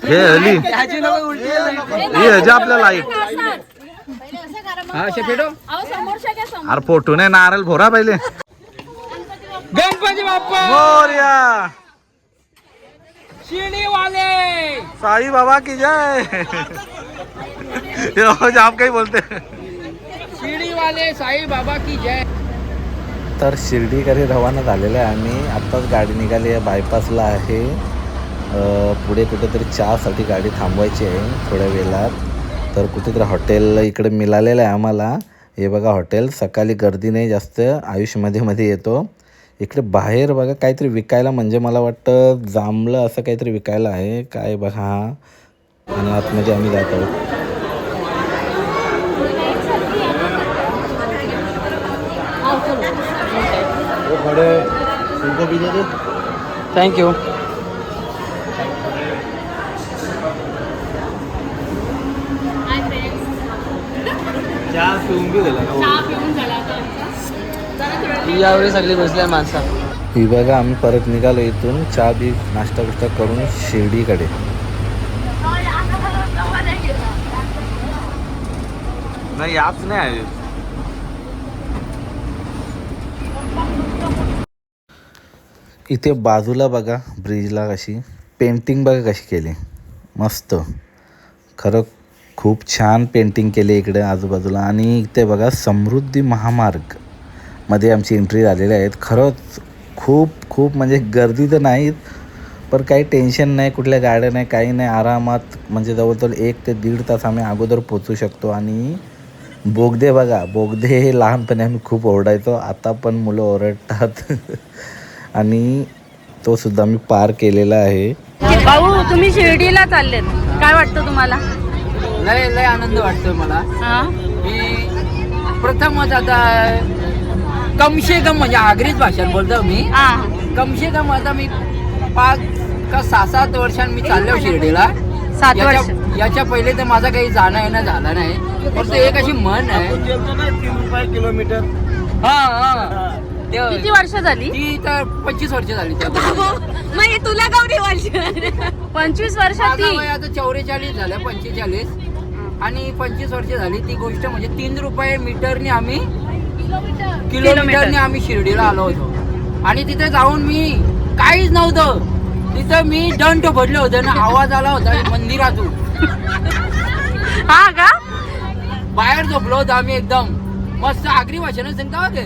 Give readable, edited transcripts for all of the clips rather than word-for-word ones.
हे हली ही ह्याची आपल्या लाईट अरे फोटो नाही नारळ फोरा पहिले गणपती बाप्पा मोरया शिर्डीवाले साई बाबा की जय आप काही बोलते शिर्डीवाले साई बाबा की जय. तर शिर्डीकडे रवाना झालेलं आहे आम्ही. आत्ताच गाडी निघाली आहे, बायपासला आहे. पुढे कुठेतरी चहासाठी गाडी थांबवायची आहे थोड्या वेळात. तर कुठेतरी हॉटेल इकडे मिळालेलं आहे आम्हाला. हे बघा हॉटेल, सकाळी गर्दी नाही जास्त, आयुष्यमध्ये मध्ये येतो. इकडे बाहेर बघा काहीतरी विकायला, म्हणजे मला वाटतं जांभळं असं काहीतरी विकायला आहे काय बघा. आणि आतमध्ये आम्ही जात आहोत. थँक्यू. यावेळी सगळी बसल्या माणसं. ही बघा आम्ही परत निघालो इथून चहा बी नाश्ता बिष्टा करून शिर्डीकडे. नाही याच नाही आहे. इथे बाजूला बघा ब्रिजला कशी पेंटिंग बघा कशी केली, मस्त. खरं खूप छान पेंटिंग केली इकडे आजूबाजूला. आणि इथे बघा समृद्धी महामार्ग मध्ये आमची एंट्री झालेली आहेत. खरंच खूप खूप म्हणजे गर्दी तर नाहीत, पण काही टेन्शन नाही, कुठल्या गाड्या नाही, काही नाही, आरामात म्हणजे जवळजवळ 1 ते 1.5 तास आम्ही अगोदर पोचू शकतो. आणि बोगदे बघा, बोगदे हे लहानपणी आम्ही खूप ओरडायचो, आता पण मुलं ओरडतात. आणि तो सुद्धा मी पार केलेला आहे. भाऊ तुम्ही शिर्डीला चाललेत, काय वाटतं तुम्हाला? लय लय आनंद वाटतोय मला. मी प्रथमच आता कमशे कम म्हणजे आगरीच भाषेत बोलतो मी. कमशे कम आता मी 5 का 6-7 वर्षांनी मी चाललो शिर्डीला. 7 वर्ष. याच्या पहिले तर माझा काही जाणं येणं झालं नाही. फक्त एक अशी म्हण आहे 3 रुपये किलोमीटर. किती वर्ष झाली? ती तर 25 वर्ष झाली. मग तुला गौरी वर्ष 25 वर्षात आता 44 झालं, 45 आणि 25 वर्ष झाली. ती गोष्ट म्हणजे 3 रुपये मीटरने आम्ही किलोमीटरने आम्ही शिर्डीला आलो होतो. आणि तिथे जाऊन मी काहीच नव्हतं, तिथं मी दंड पडले होते ना, आवाज आला होता मंदिरातून. हा का? बाहेर झोपलो होतो आम्ही एकदम मस्त. आगरी भाषेनं सांगता होते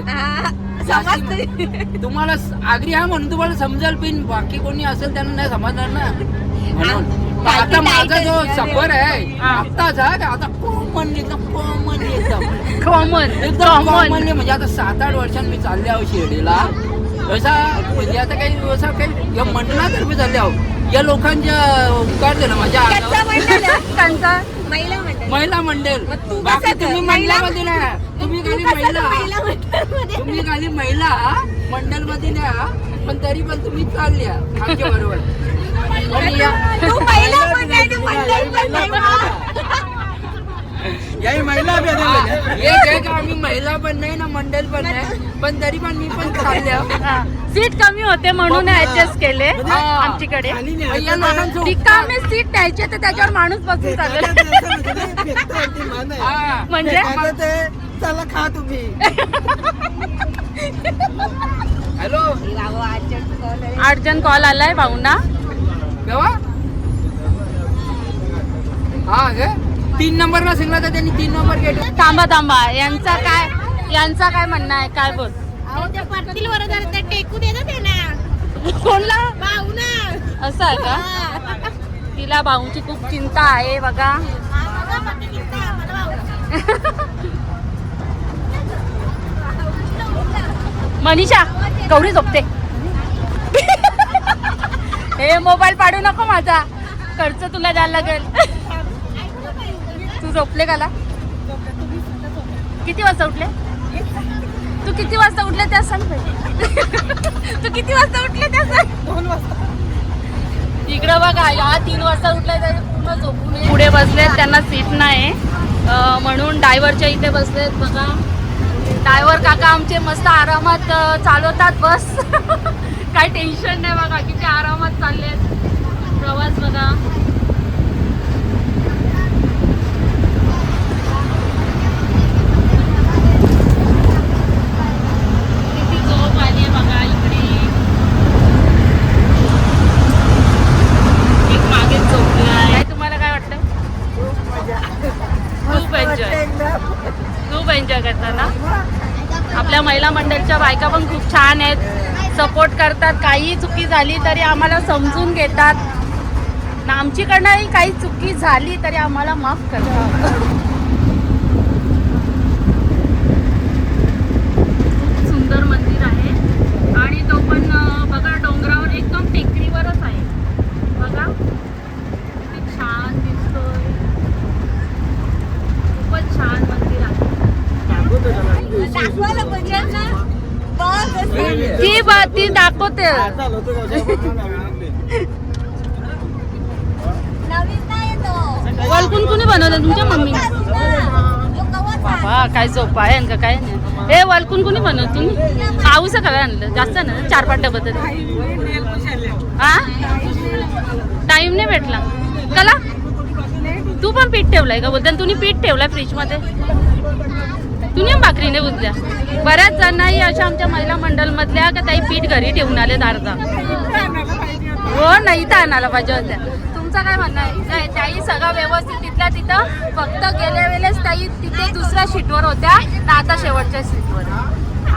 तुम्हाला. आगरी हा म्हणून तुम्हाला समजेल, पण बाकी कोणी असेल त्यांना नाही समजणार ना. म्हणून आता माझा जो सफर आहे आत्ताचा, आता कॉमन म्हणजे आता 7-8 वर्षांनी मी चालले आहो शिर्डीला. असा म्हणजे आता काही असं काही या मंडळातर्फे चालले आहो. या लोकांच्या उपकार दिला माझ्या महिला मंडळ. बाकी तुम्ही महिलामध्ये नाही, तुम्ही खाली महिला मंडळ मध्ये नाही, पण तरी पण तुम्ही चालल्या आमच्या बरोबर. आम्ही महिला पण नाही ना, मंडळ पण नाही, पण तरी पण मी पण चालल्या. सीट कमी होते म्हणून ऍडजस्ट केले आमच्याकडे. रिकामे सीट द्यायचे तर त्याच्यावर माणूस बसून चालले. म्हणजे चला खा तुम्ही. हॅलो, अर्जंट कॉल आलाय भाऊंना. केव्हा? हा गे 3 नंबरला सांगला तर त्यांनी 3 नंबर गेट. थांबा यांचा काय म्हणणं आहे, काय बोल? टेकू दे ना त्यांना. कोणला? भाऊना. असं आहे का? तिला भाऊची खूप चिंता आहे बघा. मनीषा, गौरी झोपते. हे मोबाईल पाडू नको माझा, खर्च तुला द्यायला लागेल. तू झोपले का? किती वाजता उठले? तू किती वाजता उठले त्या सांग. तू किती वाजता उठले त्या सांग. 2 वाजता. इकडं बघा, या 3 वाजता उठले तरी पूर्ण झोपून पुढे बसलेत, त्यांना सीट नाही म्हणून ड्रायव्हरच्या इथे बसलेत बघा. ड्रायव्हर काका आमचे मस्त आरामात चालवतात बस. काय टेन्शन नाही बघा, किती आरामात चाललेत. प्रवास बघा. एन्जॉय, खूप एन्जॉय करता ना. आपल्या महिला मंडळच्या बायका पण खूप छान आहेत, सपोर्ट करतात. काही चुकी झाली तरी आम्हाला समजून घेतात ना, आमच्याकडनंही काही चुकी झाली तरी आम्हाला माफ करतात. खूप सुंदर मंदिर आहे आणि तो पण बघा डोंगरावर एकदम टेकडीवरच आहे. बघा किती छान दिसतोय, खूपच छान मंदिर आहे. ती दाखवते. वलकुन कुणी बनवलं तुमच्या मम्मी? बाबा काय झोपा आहे का काय नाही. हे वलकुन कुणी बनवलं तुम्ही? पाऊस काय आणलं जास्त ना, 4-5 डबं तरी. हा टाइम नाही भेटला कला. तू पण पीठ ठेवलाय का बोलता? तुम्ही पीठ ठेवलाय फ्रीज मध्ये? तुम्ही भाकरीने बुजल्या. बऱ्याच जणांनी अशा आमच्या महिला मंडळ मधल्या का ताई पीठ घरी ठेवून आले अर्धा. हो नाही इथं आणायला पाहिजे होत्या. तुमचं काय म्हणणं आहे? ताई सगळं व्यवस्थित तिथल्या तिथं, फक्त गेल्या वेळेस ताई तिथे दुसऱ्या शीटवर होत्या ना, आता शेवटच्या सीटवर.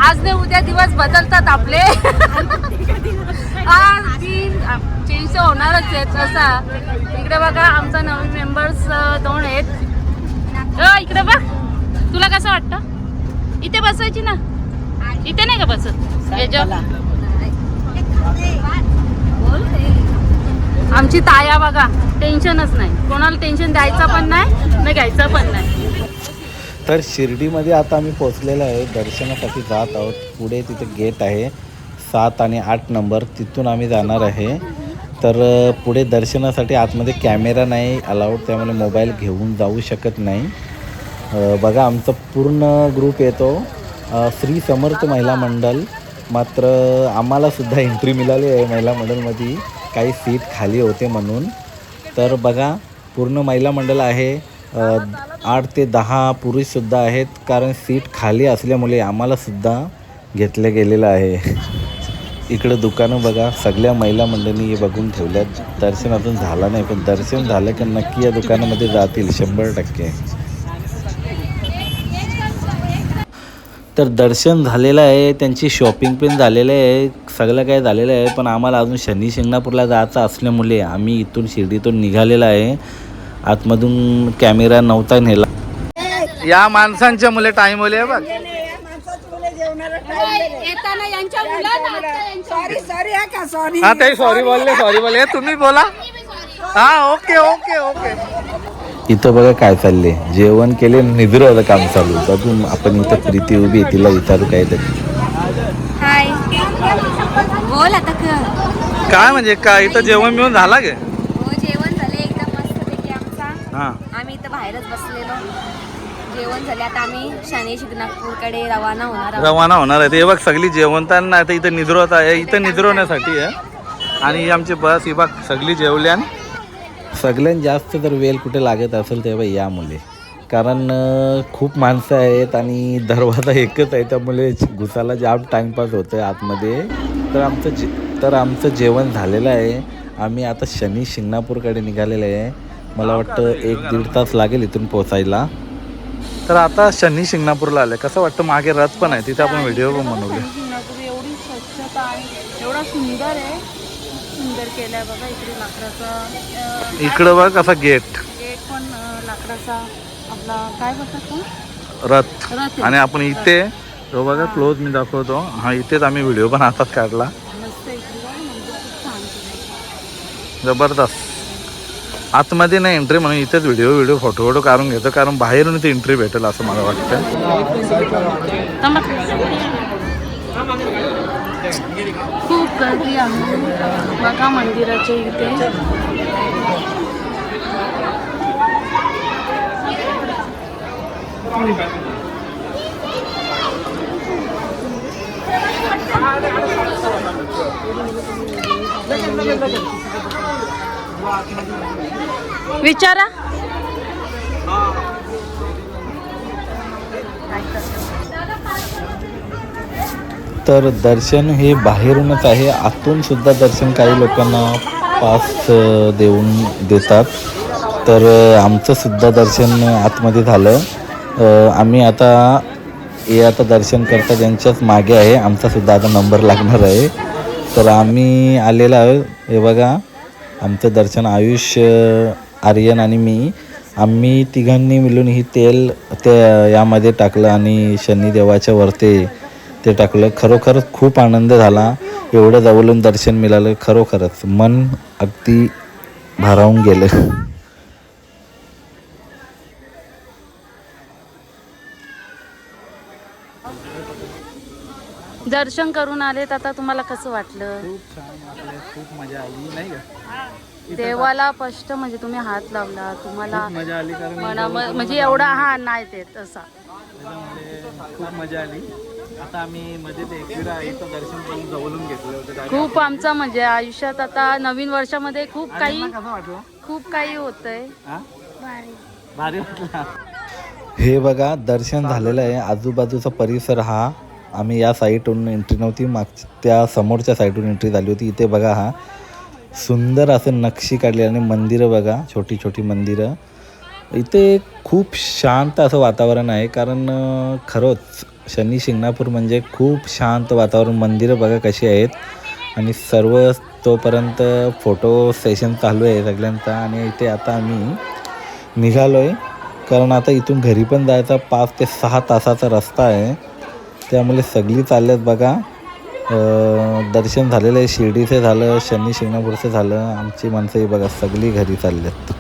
आज नाही उद्या दिवस बदलतात आपले. चेंज होणारच आहेत असा. इकडे बघा आमचा नवीन मेंबर्स 2 आहेत. इकडे बघ, तुला कसं वाटतं? इथे बसायची ना, इथे नाही का बसत याच्यावर? आमची ताया बघा टेन्शनच नाही, कोणाला टेन्शन द्यायचं पण नाही ना घ्यायचं पण नाही. तर शिर्डीमध्ये आता आम्ही पोचलेलो आहे, दर्शनासाठी जात आहोत. पुढे तिथे गेट आहे 7 आणि 8 नंबर, तिथून आम्ही जाणार आहे. तर पुढे दर्शनासाठी आतमध्ये कॅमेरा नाही अलाउड, त्यामुळे मोबाईल घेऊन जाऊ शकत नाही. बघा आमचा पूर्ण ग्रुप येतो, श्री समर्थ महिला मंडळ. मात्र आम्हालासुद्धा एंट्री मिळाली आहे महिला मंडळमध्ये, काही सीट खाली होते म्हणून. तर बघा पूर्ण महिला मंडळ आहे, 8 ते 10 पुरुषसुद्धा आहेत, कारण सीट खाली असल्यामुळे आम्हालासुद्धा घेतलं गेलेलं आहे. इकडं दुकानं बघा, सगळ्या महिला मंडळींनी बघून ठेवल्यात. दर्शन अजून झालं नाही, पण दर्शन झालं की नक्की या दुकानामध्ये जातील 100%. तर दर्शन झालेलं आहे, त्यांची शॉपिंग पण झालेलं आहे, सगळं काय झालेलं आहे. पण आम्हाला अजून शनी शिंगणापूरला जायचं असल्यामुळे आम्ही इथून शिर्डीतून निघालेलं आहे. आतमधून कॅमेरा नव्हता नेला. या माणसांच्या मुले टाईम होले बघ. हा ताई सॉरी बोलले तुम्ही बोला. हा ओके ओके ओके. इथं बघा काय चालले, जेवण केले निद्र काम चालू. अजून आपण इथं प्रीती उभी आहे, तिला विचारू काय तरी. हाय बोल आता काय म्हणजे काय इथं जेवण मिळून झाला गे? हो जेवण झाले एकदम मस्तपैकी आमचा. हा आम्ही इथं बाहेरच बसलेलो, जेवण झाले. आता आम्ही शनी शिंगणापूरकडे रवाना होणार आहे. ते बघ सगळी जेवणताना आता इथं निद्रवत आहे, इथं निद्रवण्यासाठी आहे. आणि आमची बस ही बघ सगळी जेवल्यान. सगळ्यात जास्त जर वेळ कुठे लागत असेल ते बाई या मुले, कारण खूप माणसं आहेत आणि दरवाजा एकच आहे, त्यामुळे घुसाला जाम टाईमपास होतं आहे आतमध्ये. तर आमचं जेवण झालेलं आहे. आम्ही आता शनी शिंगणापूरकडे निघालेलं आहे. मला वाटतं 1-1.5 तास लागेल इथून पोचायला. तर आता शनी शिंगणापूरला आलं. कसं वाटतं? मागे रथ पण आहे, तिथे आपण व्हिडिओ पण बनवले. एवढी स्वच्छता आहे, एवढा सुंदर आहे, सुंदर केलाय बघा. इकडे लाकडाचा, इकडं बघ कसा गेट पण लाकडाचा आपला काय बोलतात रथ. आणि आपण इथे तो बघा क्लोज मी दाखवतो. हा इथेच आम्ही व्हिडिओ पण आताच काढला. मस्त इकडे मंदिर खूप छान केलं. जबरदस्त. आतमध्ये नाही एंट्री म्हणून इथेच व्हिडिओ फोटो काढून घेतो, कारण बाहेरून इथे एंट्री भेटेल असं मला वाटतं. खूप गर्दी आहे बघा मंदिराच्या इथे. विचारा. तर दर्शन हे बाहेरूनच आहे, आतून सुद्धा दर्शन काही लोकांना पास देतात. तर आमचं सुद्धा दर्शन आतमध्ये झालं. आम्ही आता दर्शन करता ज्यांच्याच मागे आहे, आमचासुद्धा आता नंबर लागणार आहे. तर आम्ही आलेलो आहे. हे बघा आमचं दर्शन आयुष, आर्यन आणि मी, आम्ही तिघांनी मिळून ही तेल यामध्ये टाकलं आणि शनिदेवाच्या वरती ते टाकलं. खरोखरच खूप आनंद झाला. एवढं जवळून दर्शन मिळालं. खरोखरच मन अगदी भारावून गेलं. दर्शन करून आलेत, आता तुम्हाला कसं वाटलं? खूप छान वाटलं, खूप मजा आली नाही का? देवाला स्पष्ट म्हणजे तुम्ही हात लावला, तुम्हाला मजा आली कारण म्हणजे एवढा हा नाही ते तसा. खूप मजा आली. आता आम्ही मध्ये ते एकविरा इथं दर्शन करून जवळून घेतलं होतं. खूप आमचा म्हणजे आयुष्यात आता नवीन वर्षामध्ये खूप काही कसं वाटलं? खूप काही होतंय. भारी वाटलं. हे बघा दर्शन झालेलं आहे. आजूबाजूचा परिसर हा, आम्ही या साईडवरून एंट्री नव्हती, त्या समोरच्या साईडवरून एंट्री झाली होती. इथे बघा हा सुंदर असं नक्षी काढली आणि मंदिरं बघा, छोटी छोटी मंदिरं. इथे खूप शांत असं वातावरण आहे. कारण खरंच शनी शिंगणापूर म्हणजे खूप शांत वातावरण. मंदिरं बघा कशी आहेत आणि सर्व तोपर्यंत फोटो सेशन चालू आहे सगळ्यांचा. आणि इथे आता आम्ही निघालो आहे कारण आता इथून घरी पण जायचा 5 ते 6 तासाचा रस्ता आहे. त्यामुळे सगळी चालल्यात बघा. दर्शन झालेलं आहे, शिर्डीचं झालं, शनी शिंगणापूरचं झालं. आमची माणसं बघा सगळी घरी चालल्यात.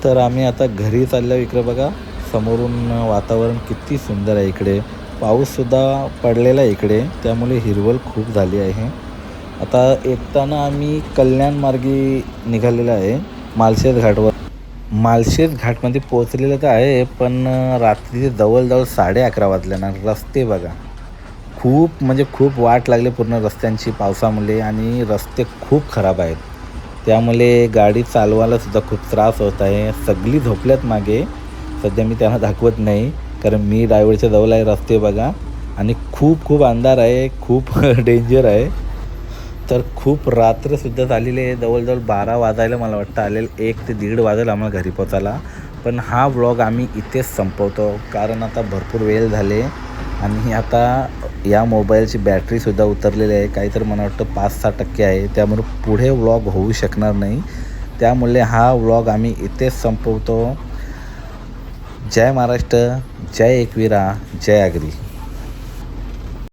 तर आम्ही आता घरी चाललो. इकडे बघा समोरून वातावरण किती सुंदर आहे. इकडे पाऊससुद्धा पडलेला आहे इकडे, त्यामुळे हिरवळ खूप झाली आहे. आता येताना आम्ही कल्याण मार्गी निघालेला आहे माळशेज घाटवर. माळशेज घाटमध्ये पोचलेलं तर आहे, पण रात्री जवळजवळ 11:30 वाजल्यानं. रस्ते बघा खूप म्हणजे खूप वाट लागली पूर्ण रस्त्यांची पावसामुळे, आणि रस्ते खूप खराब आहेत. त्यामुळे गाडी चालवायला सुद्धा खूप त्रास होत आहे. सगळी झोपल्यात मागे. सध्या मी त्यांना दाखवत नाही कारण मी ड्रायव्हरच्या जवळ आहे. रस्ते बघा आणि खूप खूप अंधार आहे, खूप डेंजर आहे. तर खूप रात्रसुद्धा झालेली आहे. जवळजवळ 12 वाजायला मला वाटतं आलेलं, 1 ते 1:30 वाजेल आम्हाला घरी पोचायला. पण हा व्लॉग आम्ही इथेच संपवतो कारण आता भरपूर वेळ झाले आणि आता या मोबाईलची बॅटरीसुद्धा उतरलेली आहे. काहीतरी मला वाटतं 5-6% आहे. त्यामुळे पुढे व्लॉग होऊ शकणार नाही. त्यामुळे हा व्लॉग आम्ही इथेच संपवतो. जय महाराष्ट्र, जय एकविरा, जय आगरी.